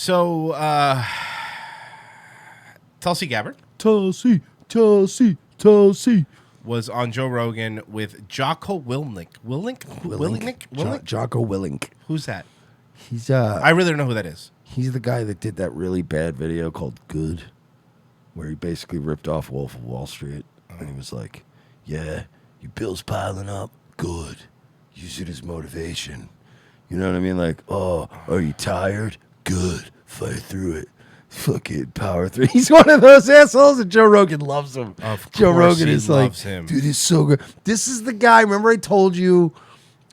So, Tulsi Gabbard Tulsi was on Joe Rogan with Jocko Willink. Willink? Jocko Willink. Who's that? He's I really don't know who that is. He's the guy that did that really bad video called Good, where he basically ripped off Wolf of Wall Street. And he was like, yeah, your bill's piling up. Good. Use it as motivation. You know what I mean? Like, oh, are you tired? Good. Fight through it. Fucking power through. He's one of those assholes, and Joe Rogan loves him. Joe Rogan is like, him. Dude, he's so good. This is the guy. Remember I told you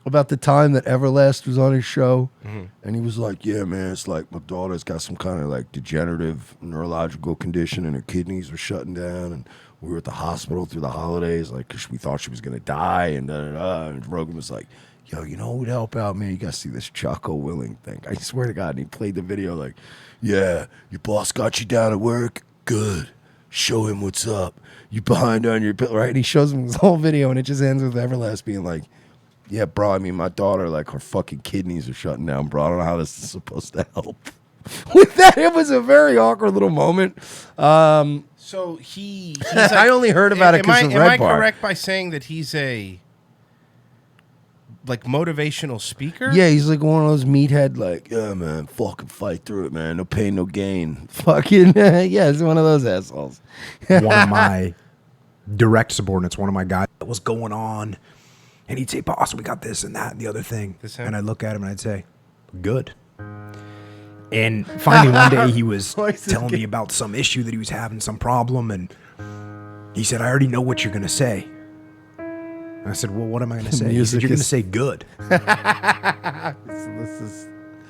about the time that Everlast was on his show? Mm-hmm. And he was like, yeah, man, it's like my daughter's got some kind of like degenerative neurological condition and her kidneys were shutting down. And we were at the hospital through the holidays, like, because we thought she was going to die. And da-da-da. And Rogan was like, yo, you know who would help out, man? You got to see this Jocko Willink thing. I swear to God. And he played the video like, yeah, your boss got you down at work? Good. Show him what's up. You behind on your bill, right? And he shows him this whole video, and it just ends with Everlast being like, yeah, bro, I mean, my daughter, like, her fucking kidneys are shutting down, bro. I don't know how this is supposed to help. With that, it was a very awkward little moment. So he's like, I only heard about it because of Red Bar. Am I correct by saying that he's a like motivational speaker? Yeah, he's like one of those meathead, like, yeah, man, fucking fight through it, man. No pain, no gain. Fucking, yeah, he's one of those assholes. One of my direct subordinates, one of my guys, what was going on? And he'd say, boss, we got this and that and the other thing. And I'd look at him and I'd say, good. And finally one day he was telling me about some issue that he was having, some problem. And he said, I already know what you're going to say. And I said, well, what am I going to say? He said, you're going to say good.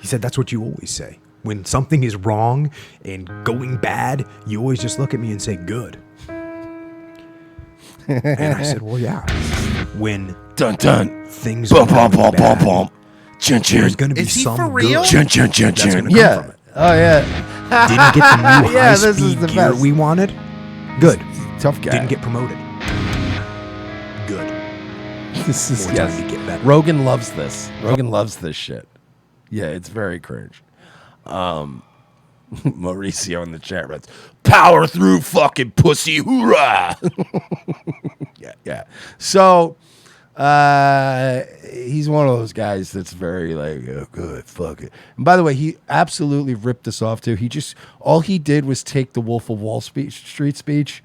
He said, that's what you always say. When something is wrong and going bad, you always just look at me and say good. And I said, well, yeah. When dun dun things bum bum bum bum bum, chin chin. There's going to be some for real? good. Chin chin chin chin. Yeah. From it. Oh yeah. Didn't get the new Yeah, this is high-speed the gear best. we wanted. Good. Tough guy. Didn't get promoted. Good. This is More time to get better. Rogan loves this. Rogan loves this shit. Yeah, it's very cringe. Mauricio in the chat writes, power through fucking pussy, hoorah. yeah. So, he's one of those guys that's very like, oh, good, fuck it. And by the way, he absolutely ripped this off too. All he did was take the Wolf of Wall Street speech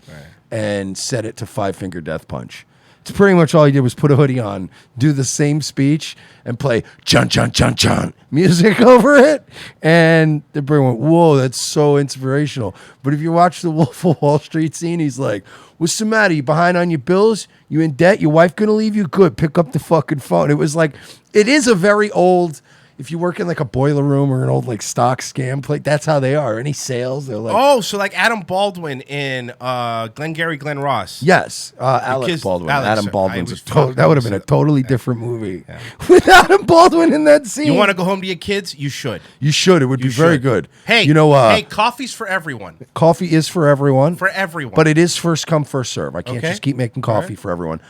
and set it to 5-finger death punch. It's pretty much all he did was put a hoodie on, do the same speech, and play chun chun chun chun music over it. And everyone went, whoa, that's so inspirational. But if you watch the Wolf of Wall Street scene, he's like, what's the matter? You behind on your bills? You in debt? Your wife gonna leave you? Good, pick up the fucking phone. It was like, it is a very old, if you work in like a boiler room or an old like stock scam plate, that's how they are. Any sales, they're like, oh, so like Adam Baldwin in Glengarry Glen Ross. yes, Alec Baldwin. Adam Baldwin's that would have been a totally different movie with Adam Baldwin in that scene. You want to go home to your kids? You should. You should. It would be very good. Hey, you know, hey, coffee's for everyone. coffee is for everyone. For everyone. But it is first come, first serve. I can't just keep making coffee for everyone.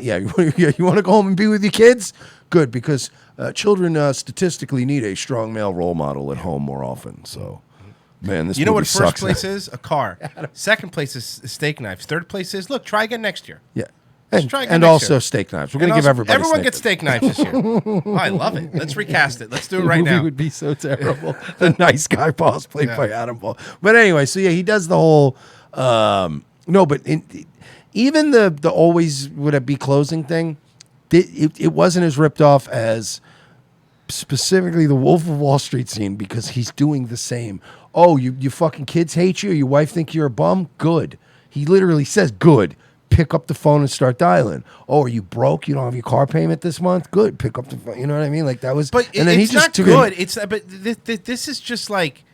Yeah, you want to go home and be with your kids? Good, because children statistically need a strong male role model at home more often. So, man, this you know movie what first sucks. place is? A car. Second place is steak knives. Third place is, look, try again next year. Yeah. Let's try again And next also year. steak knives. We're going to give everybody Everyone gets steak knives this year. Oh, I love it. Let's recast it. Let's do it right movie now. would be so terrible. The nice guy boss played by Adam Ball. But anyway, so yeah, he does the whole even the always would it be closing thing. It wasn't as ripped off as specifically the Wolf of Wall Street scene because he's doing the same. Oh, you fucking kids hate you. Your wife think you're a bum. Good. He literally says, good. Pick up the phone and start dialing. Oh, are you broke? You don't have your car payment this month? Good. Pick up the phone. You know what I mean? Like that was. But and then it's he just not took good. This is just like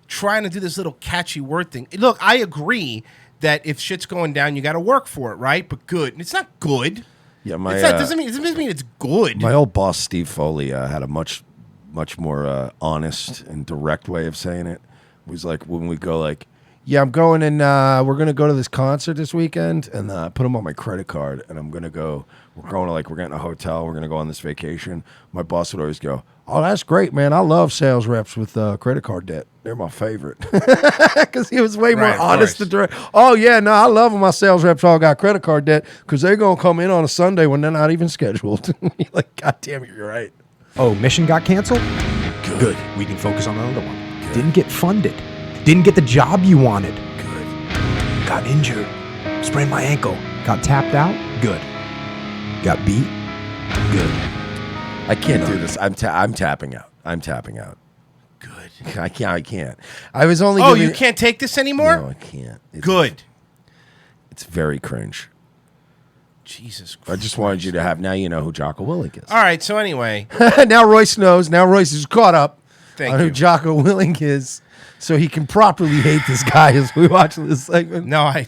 trying to do this little catchy word thing. Look, I agree that if shit's going down, you got to work for it, right? But good. It's not good. Yeah, my it doesn't mean it's good. My old boss Steve Foley had a much more honest and direct way of saying it. It was like when we go like, Yeah, I'm going and we're going to go to this concert this weekend and put them on my credit card. And I'm going to go, we're getting a hotel. We're going to go on this vacation. My boss would always go, oh, that's great, man. I love sales reps with credit card debt. They're my favorite. Because he was way more honest to direct. Oh, yeah, no, I love when my sales reps all got credit card debt because they're going to come in on a Sunday when they're not even scheduled. You're like, God damn it, you're right. Oh, mission got canceled? Good. We can focus on another one. Good. Didn't get funded. Didn't get the job you wanted. Good. Got injured. Sprained my ankle. Got tapped out. Good. Got beat. Good. I can't do this. I'm tapping out. I'm tapping out. Good. I can't. I was only. Oh, you can't take this anymore? No, I can't. Good. It's very cringe. Jesus Christ. I just wanted you to have. Now you know who Jocko Willink is. All right. So anyway, now Royce knows. Now Royce is caught up on who Jocko Willink is, so he can properly hate this guy as we watch this segment. No, I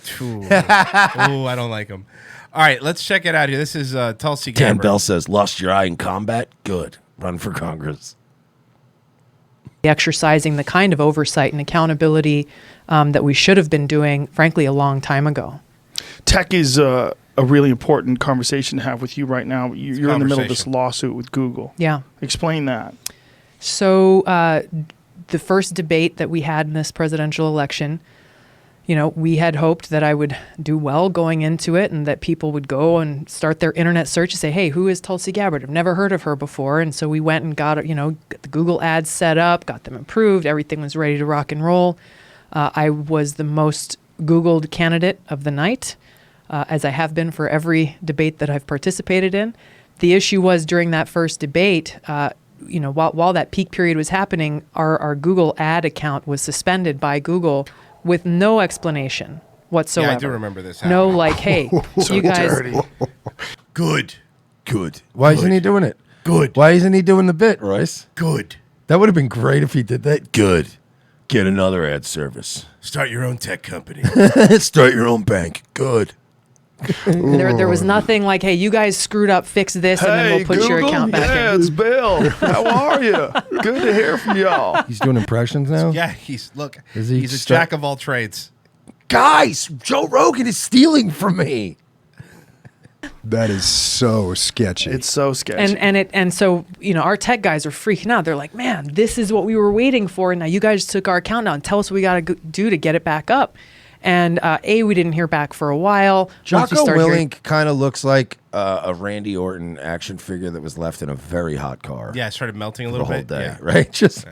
don't like him. All right, let's check it out here. This is Tulsi Gabbard. Dan Bell says, "Lost your eye in combat? Good. Run for Congress." Exercising the kind of oversight and accountability that we should have been doing, frankly, a long time ago. Tech is a really important conversation to have with you right now. You're in the middle of this lawsuit with Google. Yeah. Explain that. So the first debate that we had in this presidential election, we had hoped that I would do well going into it and that people would go and start their internet search and say, hey, who is Tulsi Gabbard? I've never heard of her before. And so we went and got the Google ads set up, got them approved. Everything was ready to rock and roll. I was the most Googled candidate of the night, as I have been for every debate that I've participated in. The issue was during that first debate, while that peak period was happening, our Google ad account was suspended by Google with no explanation whatsoever. Yeah, I do remember this. No, like, hey, you guys. Dirty. Good. Why isn't he doing it? Good. Why isn't he doing the bit, Royce? Good. That would have been great if he did that. Good. Get another ad service. Start your own tech company. Start your own bank. Good. There was nothing like, hey, you guys screwed up, fix this, and then we'll put Google? your account back in. It's Bill. How are you? Good to hear from y'all. He's doing impressions now? Yeah, he's a start- jack of all trades. Guys, Joe Rogan is stealing from me. That is so sketchy. It's so sketchy. And so our tech guys are freaking out. They're like, man, this is what we were waiting for. And now you guys took our account down. Tell us what we got to do to get it back up. And we didn't hear back for a while. Jocko Willink kind of looks like a Randy Orton action figure that was left in a very hot car. Yeah, it started melting a little the whole bit. day, Yeah. right? Just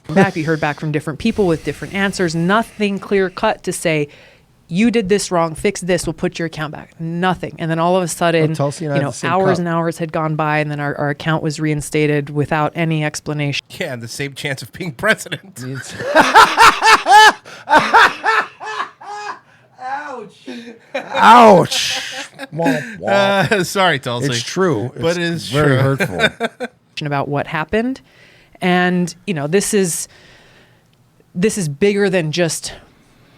back. We heard back from different people with different answers. Nothing clear cut to say, you did this wrong, fix this, we'll put your account back. Nothing. And then all of a sudden, Tulsi and I had the same hours cup. and hours had gone by, and then our account was reinstated without any explanation. Yeah, and the same chance of being president. ouch. Womp, womp. Sorry, Tulsi. It's true. But it's very true. hurtful. About what happened. And, this is bigger than just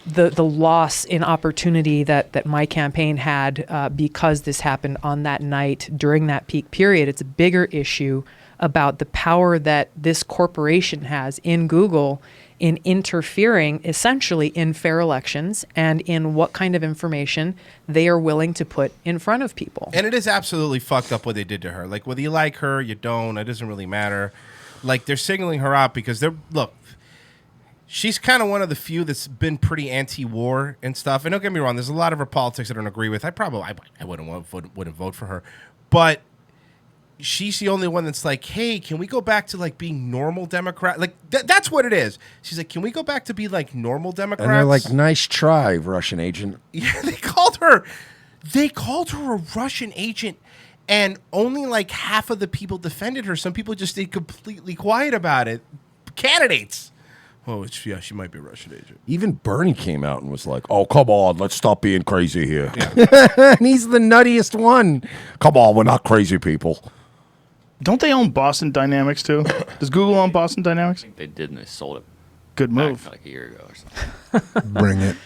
the loss in opportunity that my campaign had because this happened on that night during that peak period. It's a bigger issue about the power that this corporation has in Google in interfering essentially in fair elections and in what kind of information they are willing to put in front of people. And it is absolutely fucked up what they did to her. Like, whether you like her, you don't, it doesn't really matter. Like, they're singling her out because she's kind of one of the few that's been pretty anti-war and stuff. And don't get me wrong, there's a lot of her politics I don't agree with. I wouldn't vote for her. But she's the only one that's like, hey, can we go back to like being normal Democrat? Like that's what it is. She's like, can we go back to be like normal Democrats? And they're like, nice try, Russian agent. Yeah, they called her a Russian agent, and only like half of the people defended her. Some people just stayed completely quiet about it. Candidates. Oh, she might be a Russian agent. Even Bernie came out and was like, oh, come on, let's stop being crazy here. Yeah. And he's the nuttiest one. Come on, we're not crazy people. Don't they own Boston Dynamics too? Does Google own Boston Dynamics? I think they did, and they sold it. Good move. Back like a year ago or something. Bring it.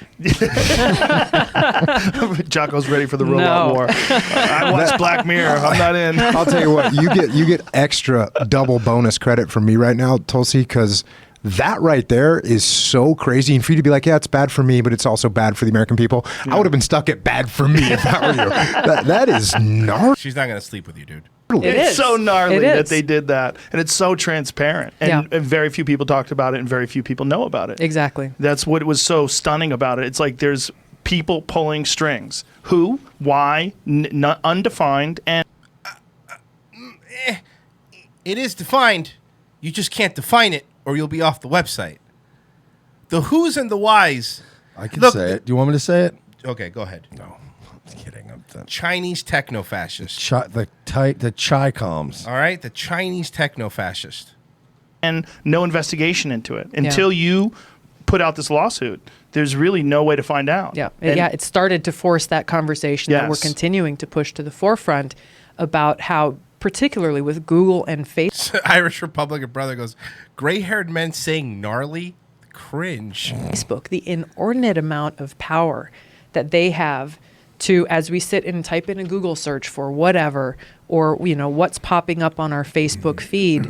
Jocko's ready for the robot war. I watched Black Mirror. I'm not in. I'll tell you what, you get extra double bonus credit from me right now, Tulsi, because That right there is so crazy. And for you to be like, yeah, it's bad for me, but it's also bad for the American people. I would have been stuck at bad for me if that were you. That is gnarly. She's not going to sleep with you, dude. It's so gnarly that they did that. And it's so transparent. And very few people talked about it and very few people know about it. Exactly. That's what was so stunning about it. It's like there's people pulling strings. Who, why, undefined, and... It is defined. You just can't define it or you'll be off the website. The who's and the whys. I can say it. Do you want me to say it? Okay, go ahead. No. I'm kidding. I'm done. Chinese techno-fascist. The Chi-coms. All right? The Chinese techno-fascist. And no investigation into it. Until you put out this lawsuit, there's really no way to find out. Yeah. It started to force that conversation that we're continuing to push to the forefront about how, particularly with Google and Facebook. Irish Republican brother goes, gray-haired men saying gnarly? Cringe. Facebook, the inordinate amount of power that they have to, as we sit and type in a Google search for whatever, or what's popping up on our Facebook feed,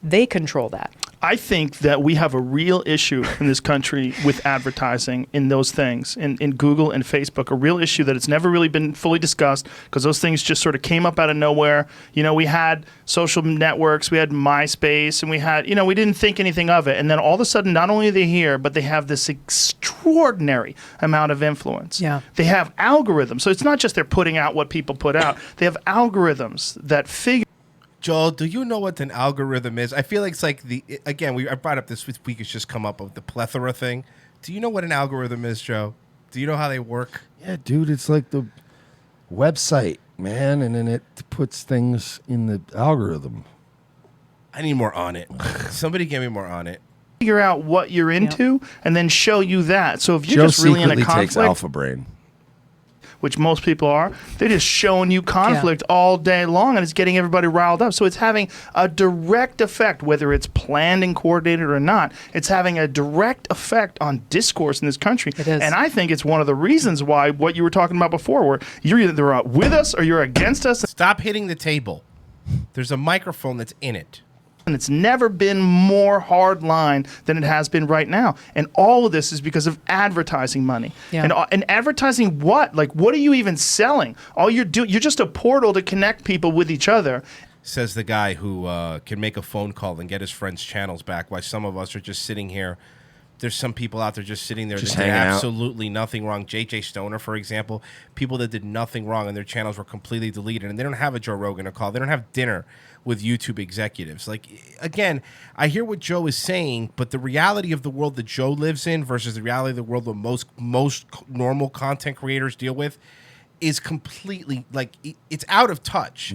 they control that. I think that we have a real issue in this country with advertising in those things, in Google and Facebook, a real issue that it's never really been fully discussed because those things just sort of came up out of nowhere. We had social networks, we had MySpace, and we had, we didn't think anything of it. And then all of a sudden, not only are they here, but they have this extraordinary amount of influence. Yeah. They have algorithms. So it's not just they're putting out what people put out. They have algorithms that figure. Joel, do you know what an algorithm is? I feel like it's like I brought up this week, it's just come up of the plethora thing. Do you know what an algorithm is, Joe? Do you know how they work? Yeah, dude, it's like the website, man, and then it puts things in the algorithm. I need more on it. Somebody give me more on it. Figure out what you're into and then show you that. So if you're just really in a conflict, takes Alpha Brain, which most people are, they're just showing you conflict all day long, and it's getting everybody riled up. So it's having a direct effect, whether it's planned and coordinated or not. It's having a direct effect on discourse in this country. It is. And I think it's one of the reasons why what you were talking about before, where you're either with us or you're against us. Stop hitting the table. There's a microphone that's in it. And it's never been more hard line than it has been right now. And all of this is because of advertising money. Yeah. And advertising what? Like, what are you even selling? All you're doing, you're just a portal to connect people with each other. Says the guy who can make a phone call and get his friends' channels back, while some of us are just sitting here. There's some people out there just sitting there that did absolutely nothing wrong. J.J. Stoner, for example, people that did nothing wrong and their channels were completely deleted, and they don't have a Joe Rogan to call. They don't have dinner with YouTube executives. Like, again, I hear what Joe is saying, but the reality of the world that Joe lives in versus the reality of the world that most normal content creators deal with is completely, like, it's out of touch,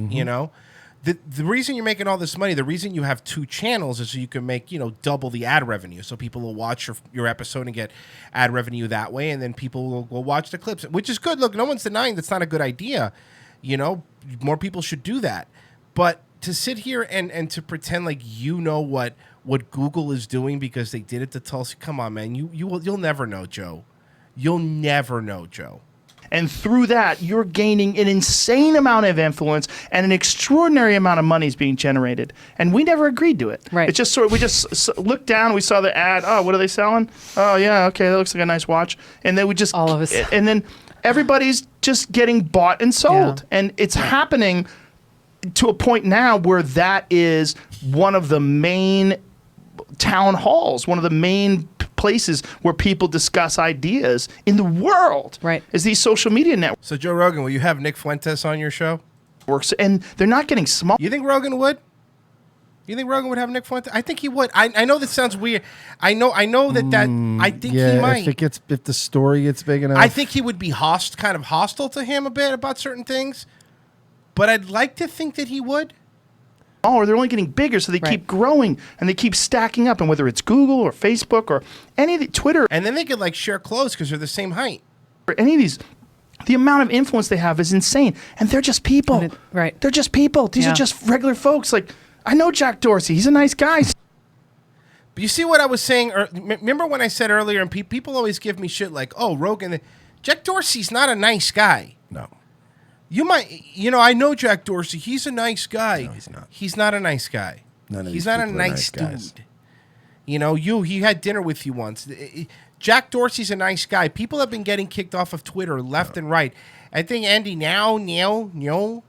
The reason you're making all this money, the reason you have 2 channels is so you can make, double the ad revenue. So people will watch your episode and get ad revenue that way, and then people will watch the clips, which is good. Look, no one's denying that's not a good idea. More people should do that. But to sit here and to pretend like what Google is doing because they did it to Tulsi, come on, man. You'll never know, Joe. You'll never know, Joe. And through that, you're gaining an insane amount of influence and an extraordinary amount of money is being generated. And we never agreed to it. Right. It's just we just looked down, we saw the ad. Oh, what are they selling? Oh, yeah, okay, that looks like a nice watch. And then we just all of us. And then everybody's just getting bought and sold. Yeah. And it's happening to a point now where that is one of the main town halls, one of the main places where people discuss ideas in the world, right? Is these social media networks. So Joe Rogan, will you have Nick Fuentes on your show? And they're not getting small. You think Rogan would? You think Rogan would have Nick Fuentes? I think he would. I know this sounds weird. I know that I think he might. If the story gets big enough. I think he would be kind of hostile to him a bit about certain things. But I'd like to think that he would. Or they're only getting bigger, so they keep growing and they keep stacking up. And whether it's Google or Facebook or any of the Twitter, and then they could like share clothes because they're the same height. Or any of these, the amount of influence they have is insane. And they're just people, right? They're just people. These are just regular folks. Like, I know Jack Dorsey; he's a nice guy. But you see what I was saying? Remember when I said earlier, and people always give me shit like, "Oh, Rogan, Jack Dorsey's not a nice guy." No. You might, I know Jack Dorsey. He's a nice guy. No, he's not. He's not a nice guy. None of he's these not a people are nice guys. dude. You know, he had dinner with you once. Jack Dorsey's a nice guy. People have been getting kicked off of Twitter left and right. I think Andy no. No,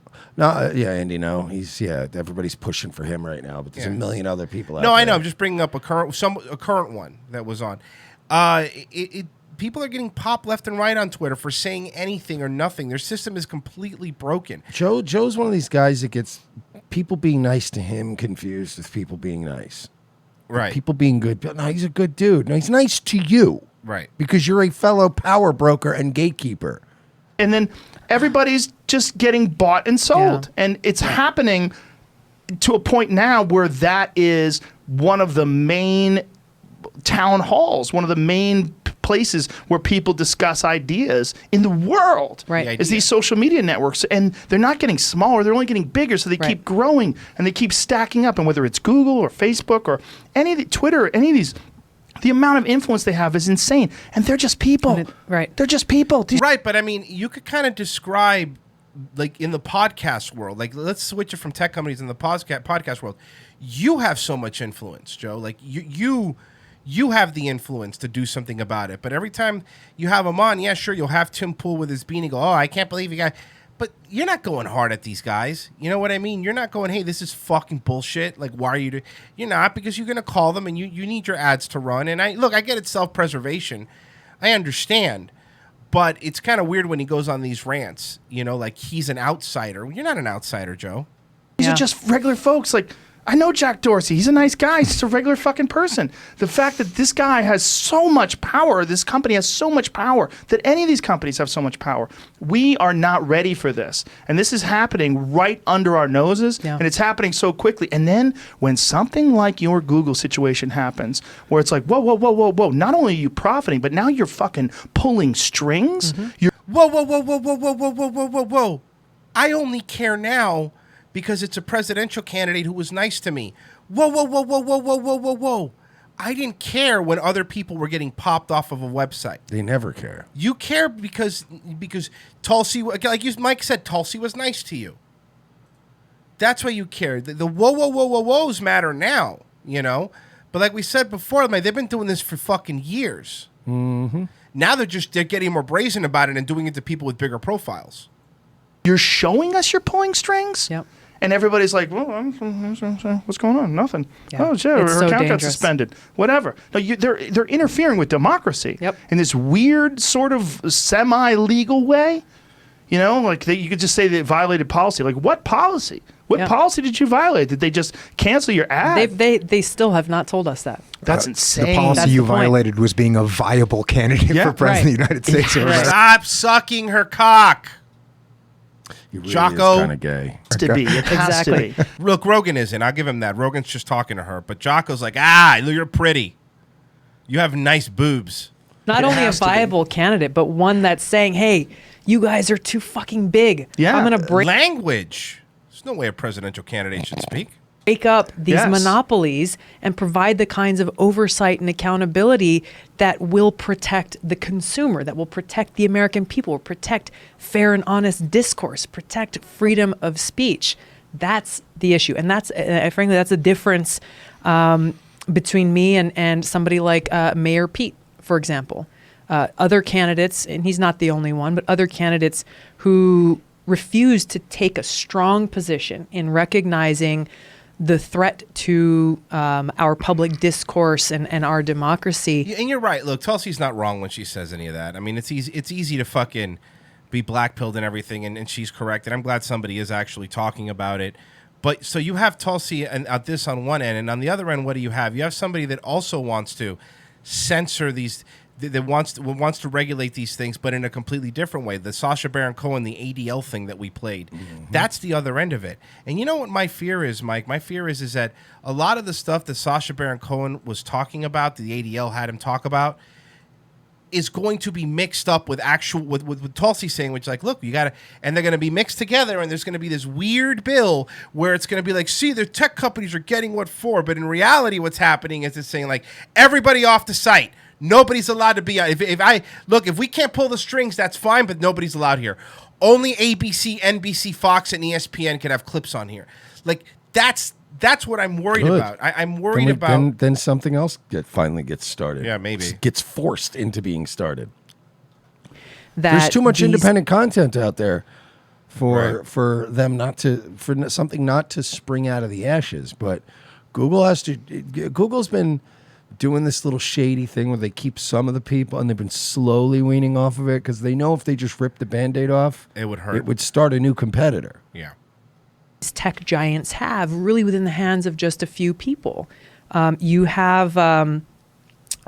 Andy, no. Everybody's pushing for him right now, but there's a million other people out there. No, I know. I'm just bringing up a current one that was on. People are getting popped left and right on Twitter for saying anything or nothing. Their system is completely broken. Joe's one of these guys that gets people being nice to him confused with people being nice. Right. People being good. No, he's a good dude. No, he's nice to you. Right. Because you're a fellow power broker and gatekeeper. And then everybody's just getting bought and sold. Yeah. And it's happening to a point now where that is one of the main town halls, one of the main places where people discuss ideas in the world. Right. Is these social media networks. And they're not getting smaller, they're only getting bigger, so they keep growing and they keep stacking up. And whether it's Google or Facebook or any of the Twitter, any of these, the amount of influence they have is insane. And they're just people. Right. They're just people. Right, but I mean, you could kind of describe, like in the podcast world, like let's switch it from tech companies in the podcast world. You have so much influence, Joe. Like you have the influence to do something about it. But every time you have them on, yeah, sure, you'll have Tim Pool with his beanie go, oh, I can't believe you guys. But you're not going hard at these guys. You know what I mean? You're not going, hey, this is fucking bullshit. Like, why are you doing? You're not, because you're going to call them and you need your ads to run. And I get it's self-preservation. I understand. But it's kind of weird when he goes on these rants, you know, like he's an outsider. You're not an outsider, Joe. These are just regular folks. Like, I know Jack Dorsey. He's a nice guy. He's just a regular fucking person. The fact that this guy has so much power, this company has so much power, that any of these companies have so much power. We are not ready for this. And this is happening right under our noses, and it's happening so quickly. And then when something like your Google situation happens, where it's like, whoa, not only are you profiting, but now you're fucking pulling strings. You're Whoa. I only care now because it's a presidential candidate who was nice to me. Whoa. I didn't care when other people were getting popped off of a website. They never care. You care because Tulsi, like Mike said, Tulsi was nice to you. That's why you care. The whoas matter now, you know? But like we said before, they've been doing this for fucking years. Mm-hmm. Now they're getting more brazen about it and doing it to people with bigger profiles. You're showing us you're pulling strings? Yep. And everybody's like, well, what's going on? Nothing. Yeah. Oh, shit, her account got suspended. Whatever. No, they're interfering with democracy in this weird sort of semi-legal way. You know, like you could just say they violated policy. Like, what policy? What policy did you violate? Did they just cancel your ad? They still have not told us that. That's insane. The policy you violated was being a viable candidate for president of the United States. Stop sucking her cock. He really Jocko is kind of gay. It has to be. Look, Rogan isn't. I'll give him that. Rogan's just talking to her. But Jocko's like, you're pretty. You have nice boobs. Not only a viable candidate, but one that's saying, hey, you guys are too fucking big. Yeah. I'm going to break language. There's no way a presidential candidate should speak. Break up these monopolies and provide the kinds of oversight and accountability that will protect the consumer, that will protect the American people, protect fair and honest discourse, protect freedom of speech. That's the issue. And that's, frankly, that's the difference between me and somebody like Mayor Pete, for example. Other candidates, and he's not the only one, but other candidates who refuse to take a strong position in recognizing the threat to our public discourse and our democracy. And you're right. Look, Tulsi's not wrong when she says any of that. I mean, it's easy to fucking be blackpilled and everything, and she's correct. And I'm glad somebody is actually talking about it. But so you have Tulsi and this on one end, and on the other end, what do you have? You have somebody that also wants to censor these. That wants to regulate these things, but in a completely different way. The Sacha Baron Cohen, the ADL thing that we played, that's the other end of it. And you know what my fear is, Mike? My fear is that a lot of the stuff that Sacha Baron Cohen was talking about, the ADL had him talk about, is going to be mixed up with with Tulsi saying, which like, look, you got to, and they're going to be mixed together, and there's going to be this weird bill where it's going to be like, see, the tech companies are getting what for, but in reality, what's happening is it's saying like, everybody off the site. Nobody's allowed to be. If we can't pull the strings, that's fine, but nobody's allowed here. Only ABC, NBC, Fox, and ESPN can have clips on here. Like that's That's what I'm worried Good. about. I'm worried about. Then something else finally gets started. Yeah, maybe. Gets forced into being started. That There's too much these- independent content out there Right. for them not to for something not to spring out of the ashes. But Google's been doing this little shady thing where they keep some of the people and they've been slowly weaning off of it because they know if they just rip the Band-Aid off, It would hurt. It would start a new competitor. Yeah. tech giants have really within the hands of just a few people. You have, I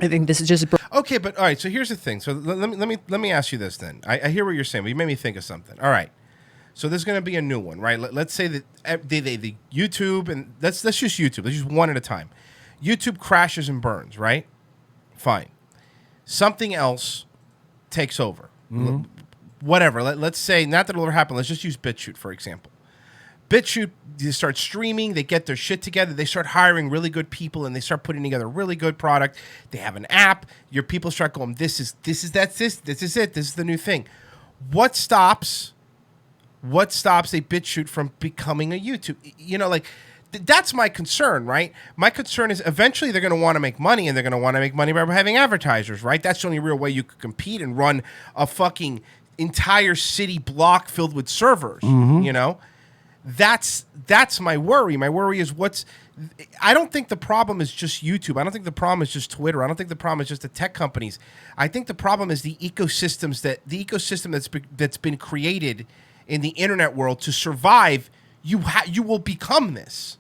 think this is just. Okay, but all right. So here's the thing. So let me ask you this then. I hear what you're saying, but you made me think of something. All right. So there's going to be a new one, right? Let's say that the YouTube, and let's just YouTube. Let's just one at a time. YouTube crashes and burns, right? Fine. Something else takes over. Whatever. Let's say, not that it'll ever happen. Let's just use BitChute, for example. BitChute, they start streaming. They get their shit together. They start hiring really good people, and they start putting together a really good product. They have an app. Your people start going, this is it. This is the new thing. What stops a BitChute from becoming a YouTube? You know, like, that's my concern, right? My concern is eventually they're going to want to make money, and they're going to want to make money by having advertisers, right? That's the only real way you could compete and run a fucking entire city block filled with servers, you know? That's my worry. My worry is I don't think the problem is just YouTube. I don't think the problem is just Twitter. I don't think the problem is just the tech companies. I think the problem is the ecosystem that's been created in the internet world to survive. You will become this.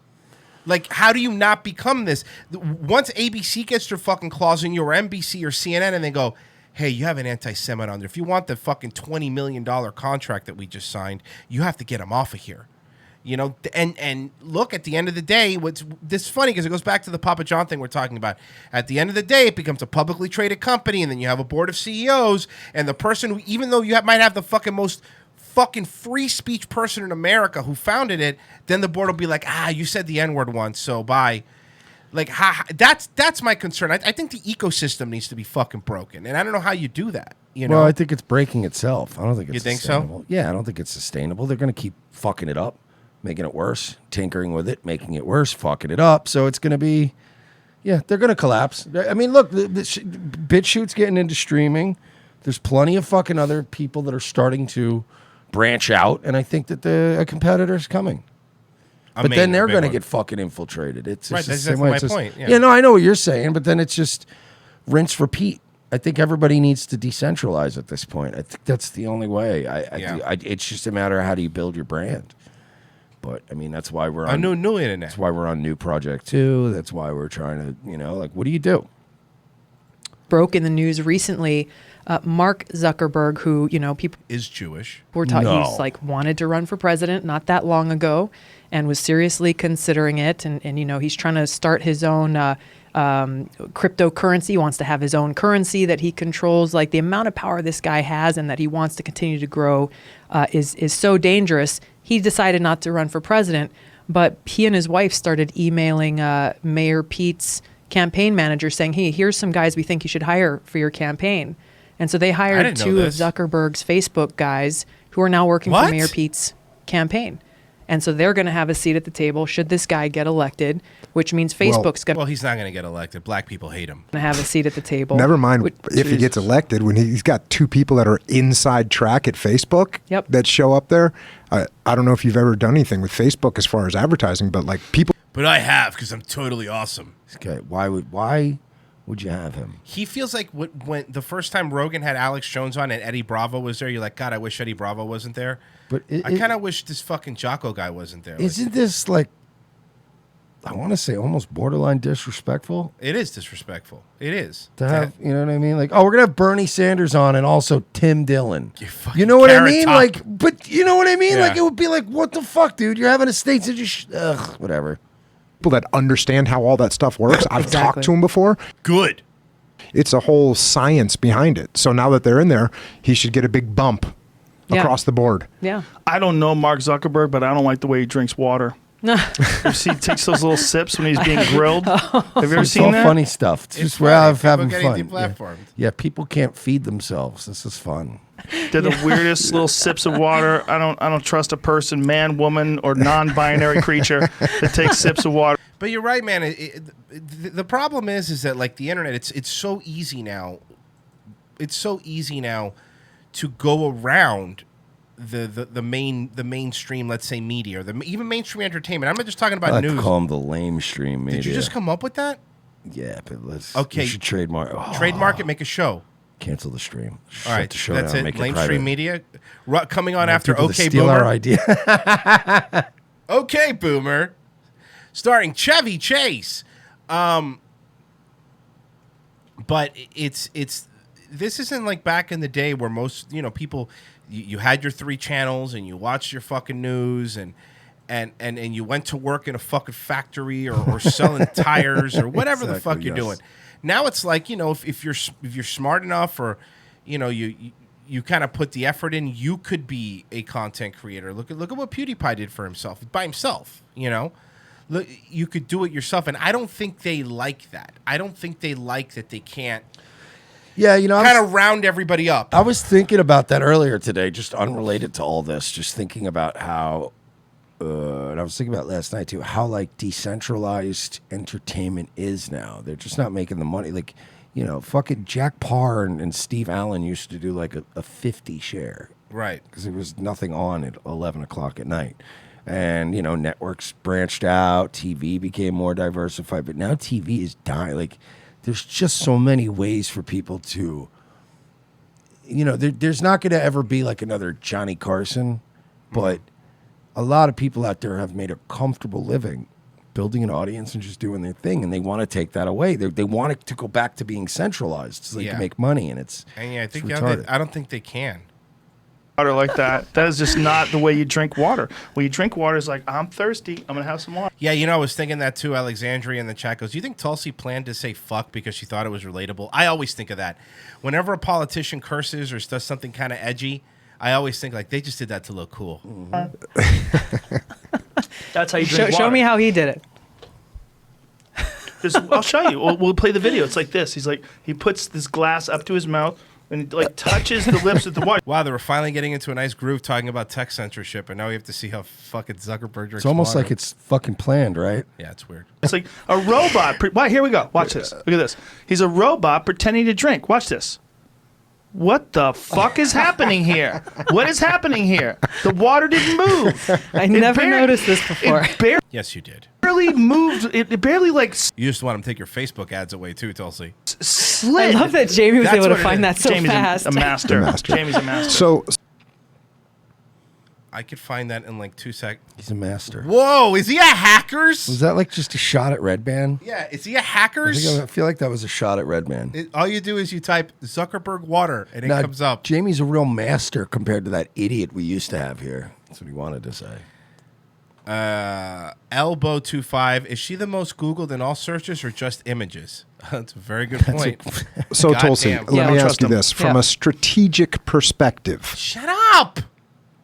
Like, how do you not become this? Once ABC gets their fucking claws in you, or NBC or CNN, and they go, hey, you have an anti-Semite on there. If you want the fucking $20 million contract that we just signed, you have to get him off of here. You know, and look, at the end of the day, this is funny because it goes back to the Papa John thing we're talking about. At the end of the day, it becomes a publicly traded company, and then you have a board of CEOs, and the person who, even though you might have the fucking most fucking free speech person in America who founded it, then the board will be like, you said the N-word once, so bye. Like, that's my concern. I think the ecosystem needs to be fucking broken, and I don't know how you do that. You know? Well, I think it's breaking itself. I don't think it's You think so? sustainable. Yeah, I don't think it's sustainable. They're going to keep fucking it up, making it worse, tinkering with it, making it worse, fucking it up. So it's going to be, they're going to collapse. I mean, look, BitChute's getting into streaming. There's plenty of fucking other people that are starting to branch out, and I think that a competitor's coming. But then they're going to get fucking infiltrated. It's right. Just That's my point. Yeah, no, I know what you're saying, but then it's just rinse, repeat. I think everybody needs to decentralize at this point. I think that's the only way. It's just a matter of how do you build your brand. But I mean, that's why we're on new internet. That's why we're on New Project 2. That's why we're trying to, like, what do you do? Broke in the news recently. Mark Zuckerberg, who people is Jewish, were taught he's like wanted to run for president not that long ago, and was seriously considering it. And he's trying to start his own cryptocurrency. He wants to have his own currency that he controls. Like, the amount of power this guy has, and that he wants to continue to grow, is so dangerous. He decided not to run for president, but he and his wife started emailing Mayor Pete's campaign manager saying, hey, here's some guys we think you should hire for your campaign. And so they hired two of Zuckerberg's Facebook guys who are now working for Mayor Pete's campaign. And so they're going to have a seat at the table should this guy get elected, which means Facebook's going to... Well, he's not going to get elected. Black people hate him. ...have a seat at the table. Never mind if he gets elected, when he's got two people that are inside track at Facebook that show up there. I don't know if you've ever done anything with Facebook as far as advertising, but like people... But I have, because I'm totally awesome. Okay, why would you have him? He feels like when the first time Rogan had Alex Jones on and Eddie Bravo was there, you're like, God, I wish Eddie Bravo wasn't there. But I kind of wish this fucking Jocko guy wasn't there. Isn't this like, I want to say almost borderline disrespectful? It is disrespectful. It is. To have, you know what I mean? Like, we're going to have Bernie Sanders on and also Tim Dillon. You know what I mean? Like, but you know what I mean? Yeah. Like, it would be like, what the fuck, dude? You're having a state that just, whatever. People that understand how all that stuff works. I've talked to him before. Good. It's a whole science behind it. So now that they're in there, he should get a big bump across the board. Yeah. I don't know Mark Zuckerberg, but I don't like the way he drinks water. He takes those little sips when he's being grilled. Have you ever It's seen all that? funny stuff. It's just funny. where I'm People having getting fun. deplatformed. Yeah, people can't feed themselves. This is fun. They're the weirdest little sips of water. I don't trust a person, man, woman, or non-binary creature that takes sips of water. But you're right, man. The problem is that like the internet, it's so easy now. It's so easy now to go around the mainstream, let's say, media, or even mainstream entertainment. I'm not just talking I about like news. to call them the lamestream media. Did you just come up with that? Yeah, but let's. Okay. You should trademark. Oh, Trademark it, make a show. Cancel the stream. All right, the show that's down, it. make private. Lamestream media coming on Want after people to OK steal Boomer. our idea. OK Boomer, starring Chevy Chase. But it's this isn't like back in the day where most people you had your 3 channels and you watched your fucking news and you went to work in a fucking factory or selling tires or whatever the fuck you're doing. Now it's like if you're smart enough or you kind of put the effort in, you could be a content creator. Look at what PewDiePie did for himself by himself. Look, you could do it yourself, and I don't think they like that. I don't think they like that they can't. Yeah, kind of round everybody up. I was thinking about that earlier today, just unrelated to all this. Just thinking about how, and I was thinking about last night too, how like decentralized entertainment is now. They're just not making the money. Like, fucking Jack Parr and Steve Allen used to do like a 50 share. Right. Because there was nothing on at 11 o'clock at night. And, networks branched out. TV became more diversified. But now TV is dying. Like, there's just so many ways for people to, there's not going to ever be like another Johnny Carson, but a lot of people out there have made a comfortable living building an audience and just doing their thing, and they want to take that away. They want it to go back to being centralized so they can make money, and it's I think retarded. I don't think they can. Water like that. That is just not the way you drink water. When you drink water, it's like, I'm thirsty. I'm going to have some water. Yeah, I was thinking that too. Alexandria in the chat goes, do you think Tulsi planned to say fuck because she thought it was relatable? I always think of that. Whenever a politician curses or does something kind of edgy, I always think like they just did that to look cool. Mm-hmm. That's how you drink water. Show me how he did it. I'll show you. We'll play the video. It's like this. He puts this glass up to his mouth and he like touches the lips with the water. Wow, they were finally getting into a nice groove talking about tech censorship, and now we have to see how fucking Zuckerberg drinks It's almost water. like it's fucking planned, right? Yeah, it's weird. It's like a robot. Why? Here we go. Watch this. Look at this. He's a robot pretending to drink. Watch this. What the fuck is happening here? What is happening here? The water didn't move. I never noticed this before. It Yes, you did. barely moved. It barely like You just want them to take your Facebook ads away too, Tulsi. I slid. love that Jamie was That's able to what it find is. that so Jamie's fast. a master. master. Jamie's a master. So I could find that in like 2 seconds. He's a master. Whoa, is he a hackers? Was that like just a shot at Redman? Yeah, is he a hackers? I feel like that was a shot at Redman. All you do is you type Zuckerberg water and it Now, comes up. Jamie's a real master compared to that idiot we used to have here. That's what he wanted to say. Elbow25, is she the most Googled in all searches or just images? That's a very good point. So God Tulsi, damn. let Yeah. me Don't ask you trust him. this from Yeah. a strategic perspective. Shut up.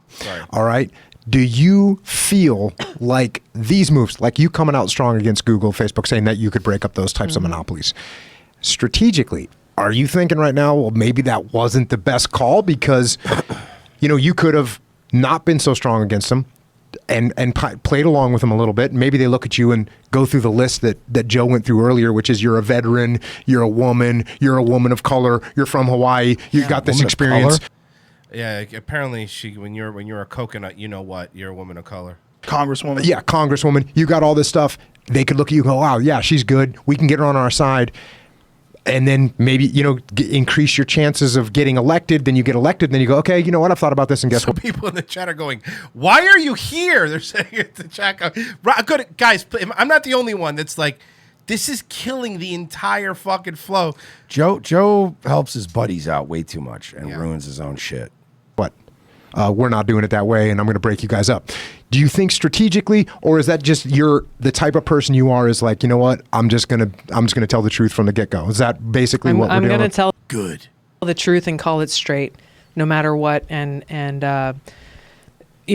Sorry. All right. Do you feel like these moves, like you coming out strong against Google, Facebook, saying that you could break up those types of monopolies, strategically, are you thinking right now, well, maybe that wasn't the best call because, you could have not been so strong against them and played along with them a little bit. Maybe they look at you and go through the list that Joe went through earlier, which is you're a veteran, you're a woman of color, you're from Hawaii, you've got this Woman of experience. color? Yeah, apparently when you're a coconut, you know what? You're a woman of color. Congresswoman. Yeah, Congresswoman, you got all this stuff. They could look at you and go, wow, yeah, she's good. We can get her on our side. And then maybe, increase your chances of getting elected. Then you get elected. And then you go, okay, you know what? I've thought about this. And guess So what? people in the chat are going, "Why are you here?" They're saying it to the chat. Good guys, I'm not the only one that's like, this is killing the entire fucking flow. Joe helps his buddies out way too much and Yeah. ruins his own shit. What? We're not doing it that way. And I'm going to break you guys up. Do you think strategically, or is that just the type of person you are is like, you know what? I'm just going to tell the truth from the get go. Is that basically what we're I'm doing? going to tell Good. the truth and call it straight, no matter what. And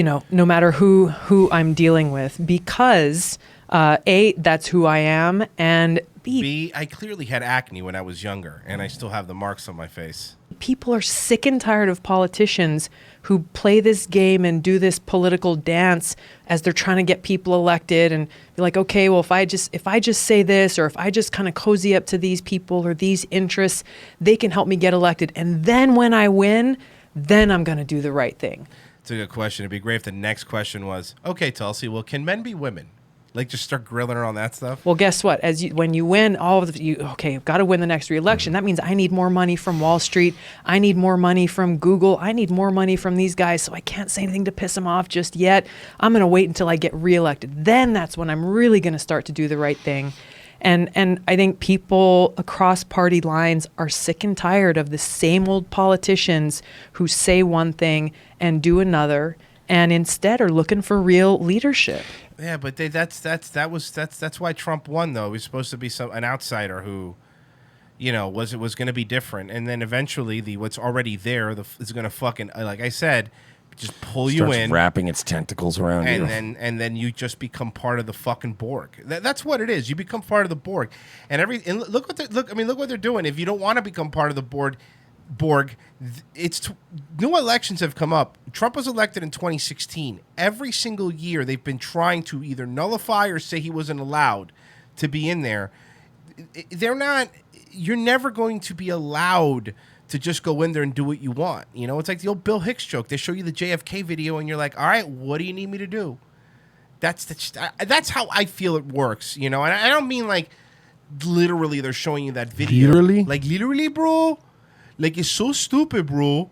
no matter who I'm dealing with, because A, that's who I am, and B, I clearly had acne when I was younger, and I still have the marks on my face. People are sick and tired of politicians who play this game and do this political dance as they're trying to get people elected, and be like, okay, well, if I just say this, or if I just kind of cozy up to these people or these interests, they can help me get elected. And then when I win, then I'm going to do the right thing. It's a good question. It'd be great if the next question was, okay, Tulsi, well, can men be women? Like, just start grilling her on that stuff? Well, guess what? When you win, I've got to win the next re-election. That means I need more money from Wall Street. I need more money from Google. I need more money from these guys, so I can't say anything to piss them off just yet. I'm going to wait until I get reelected. Then that's when I'm really going to start to do the right thing. And I think people across party lines are sick and tired of the same old politicians who say one thing and do another, and instead are looking for real leadership. Yeah, but that's why Trump won, though. He was supposed to be an outsider who, was going to be different, and then eventually what's already there is going to fucking, like I said, just pull you in, wrapping its tentacles around you, and then you just become part of the fucking Borg. That's what it is. You become part of the Borg, and look what they're doing. If you don't want to become part of the Borg, new elections have come up. Trump was elected in 2016. Every single year they've been trying to either nullify or say he wasn't allowed to be in there. You're never going to be allowed to just go in there and do what you want. It's like the old Bill Hicks joke. They show you the JFK video and you're like, all right, what do you need me to do? That's how I feel it works, and I don't mean like literally they're showing you that video. Literally? Like literally, bro? Like, it's so stupid, bro.